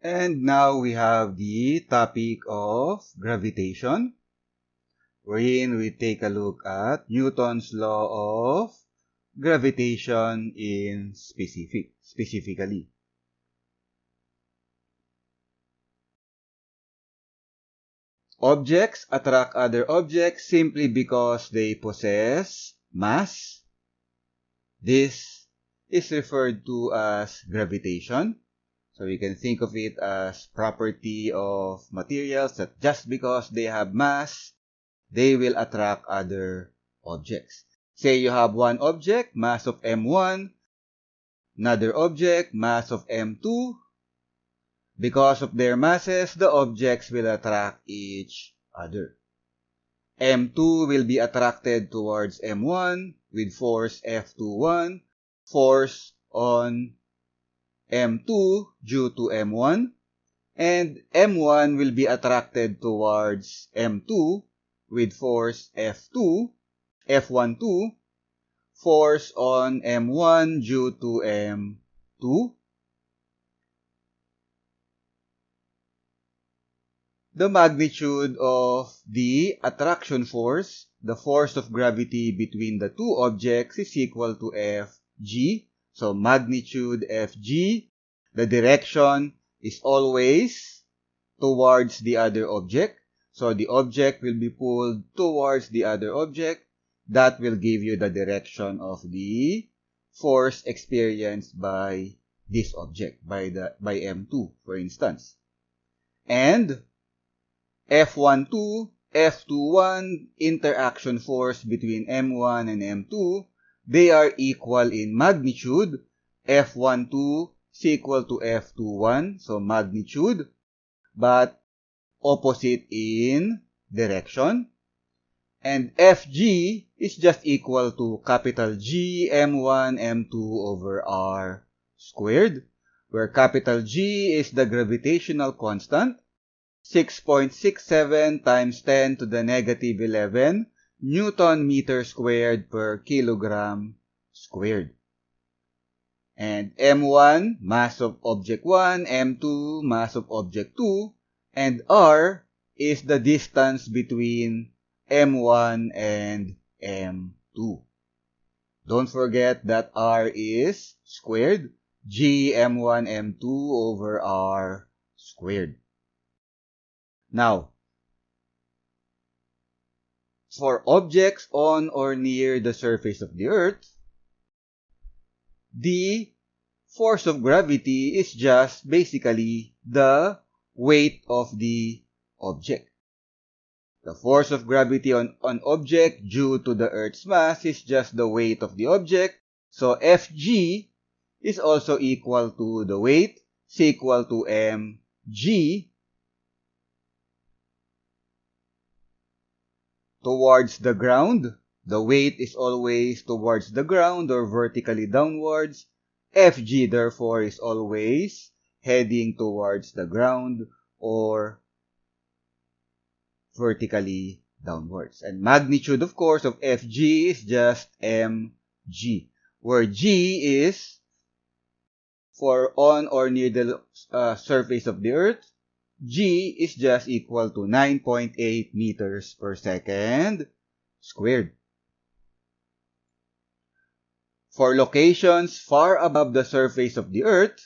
And now we have the topic of gravitation, wherein we take a look at Newton's law of gravitation specifically. Objects attract other objects simply because they possess mass. This is referred to as gravitation. So we can think of it as property of materials that just because they have mass, they will attract other objects. Say you have one object, mass of m1, another object, mass of m2. Because of their masses, the objects will attract each other. M2 will be attracted towards M1 with force F21, force on M2 due to M1, and M1 will be attracted towards M2 with force F12, force on M1 due to M2. The magnitude of the attraction force, the force of gravity between the two objects, is equal to Fg. So magnitude Fg, the direction is always towards the other object. So the object will be pulled towards the other object. That will give you the direction of the force experienced by this object, by M2, for instance. And F12, F21 interaction force between M1 and M2, they are equal in magnitude. F12 is equal to F21, so magnitude, but opposite in direction. And Fg is just equal to capital G M1 M2 over R squared, where capital G is the gravitational constant, 6.67 times 10 to the negative 11 Newton meter squared per kilogram squared. And M1, mass of object 1, M2, mass of object 2, and R is the distance between M1 and M2. Don't forget that R is squared, G M1 M2 over R squared. Now, for objects on or near the surface of the Earth, the force of gravity is just basically the weight of the object. The force of gravity on an object due to the Earth's mass is just the weight of the object. So Fg is also equal to the weight, is equal to mg towards the ground. The weight is always towards the ground or vertically downwards. Fg therefore is always heading towards the ground or vertically downwards. And magnitude, of course, of Fg is just mg, where g is for on or near the surface of the Earth. G is just equal to 9.8 meters per second squared. For locations far above the surface of the Earth,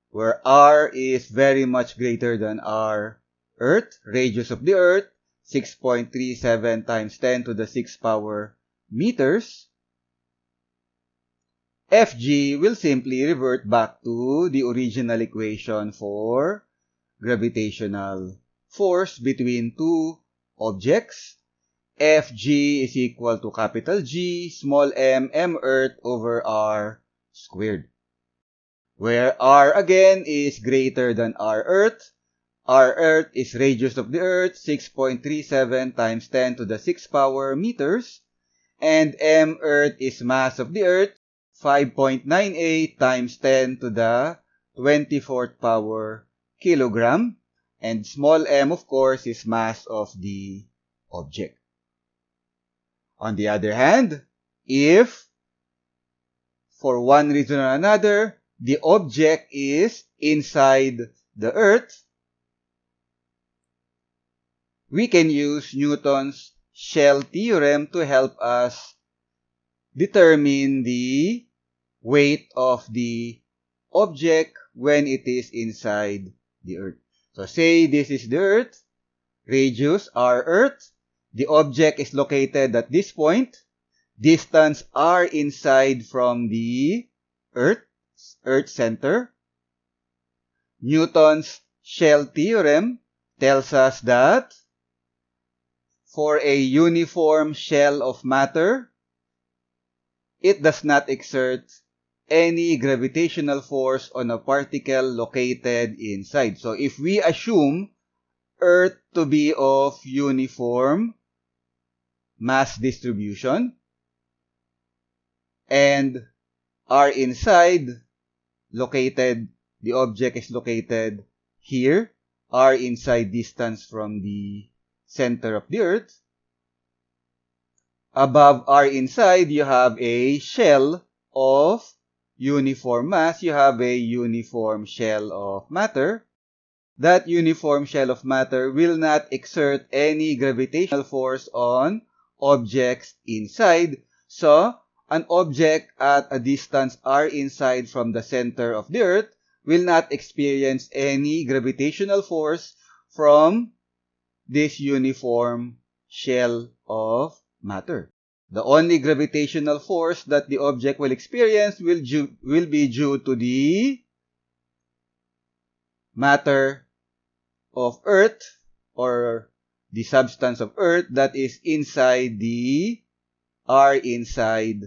where R is very much greater than our Earth, radius of the Earth, 6.37 times 10 to the 6th power meters, Fg will simply revert back to the original equation for gravitational force between two objects. Fg is equal to capital G, small m, m Earth over R squared. Where R again is greater than R Earth. R Earth is radius of the Earth, 6.37 times 10 to the 6th power meters. And m Earth is mass of the Earth, 5.98 times 10 to the 24th power kilogram. And small m, of course, is mass of the object. On the other hand, if for one reason or another, the object is inside the Earth, we can use Newton's shell theorem to help us determine the weight of the object when it is inside the Earth. So say this is the Earth, radius r Earth, the object is located at this point, distance r inside from the Earth center. Newton's shell theorem tells us that for a uniform shell of matter, it does not exert any gravitational force on a particle located inside. So if we assume Earth to be of uniform mass distribution and R inside located, the object is located here, R inside distance from the center of the Earth. Above R inside, you have a shell of uniform mass. You have a uniform shell of matter. That uniform shell of matter will not exert any gravitational force on objects inside. So, an object at a distance R inside from the center of the Earth will not experience any gravitational force from this uniform shell of matter. The only gravitational force that the object will experience will be due to the matter of Earth or the substance of Earth that is inside the R inside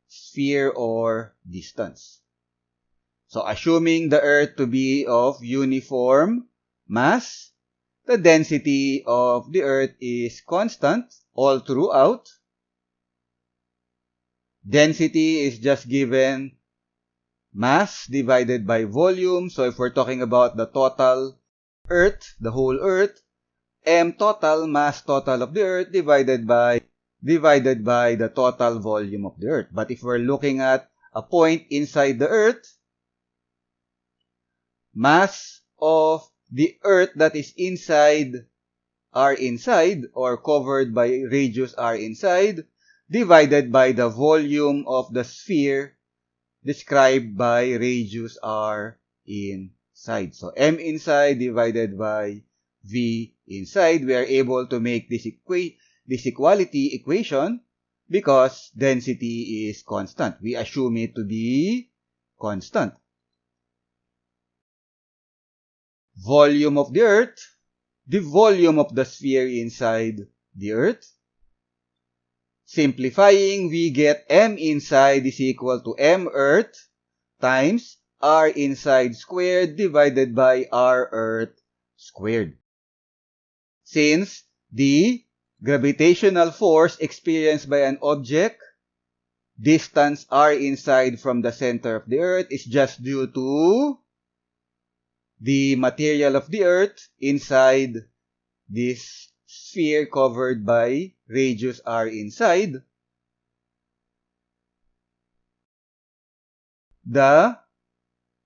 sphere or distance. So assuming the Earth to be of uniform mass, the density of the Earth is constant all throughout. Density is just given mass divided by volume. So if we're talking about the total Earth, the whole Earth, m total, mass total of the Earth divided by the total volume of the Earth. But if we're looking at a point inside the Earth, mass of the Earth that is inside R inside or covered by radius R inside divided by the volume of the sphere described by radius R inside. So M inside divided by V inside. We are able to make this equality equation because density is constant. We assume it to be constant. Volume of the Earth, the volume of the sphere inside the Earth. Simplifying, we get M inside is equal to M Earth times R inside squared divided by R Earth squared. Since the gravitational force experienced by an object, distance R inside from the center of the Earth is just due to the material of the Earth inside this sphere covered by radius R inside. The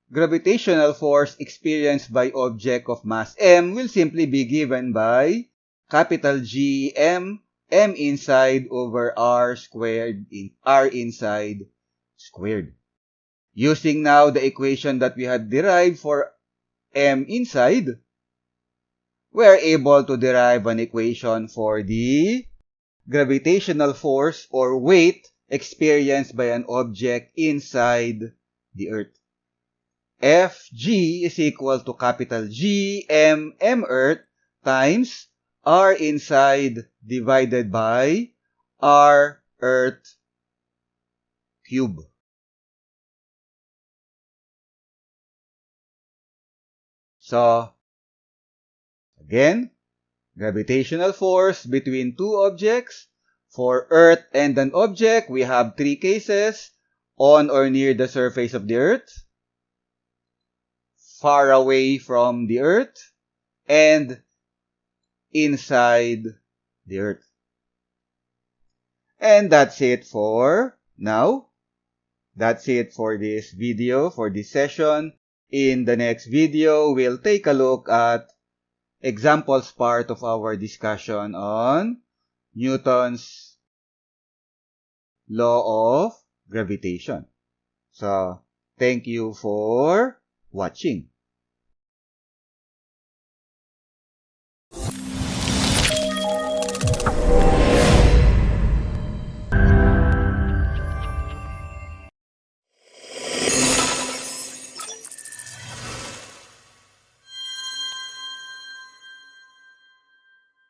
gravitational force experienced by object of mass m will simply be given by capital G m inside over R squared in R inside squared. Using now the equation that we had derived for M inside, we are able to derive an equation for the gravitational force or weight experienced by an object inside the Earth. Fg is equal to capital G M Earth times R inside divided by R Earth cube. So, again, gravitational force between two objects. For Earth and an object, we have three cases: on or near the surface of the Earth, far away from the Earth, and inside the Earth. And that's it for now. That's it for this video, for this session. In the next video, we'll take a look at examples part of our discussion on Newton's law of gravitation. So, thank you for watching.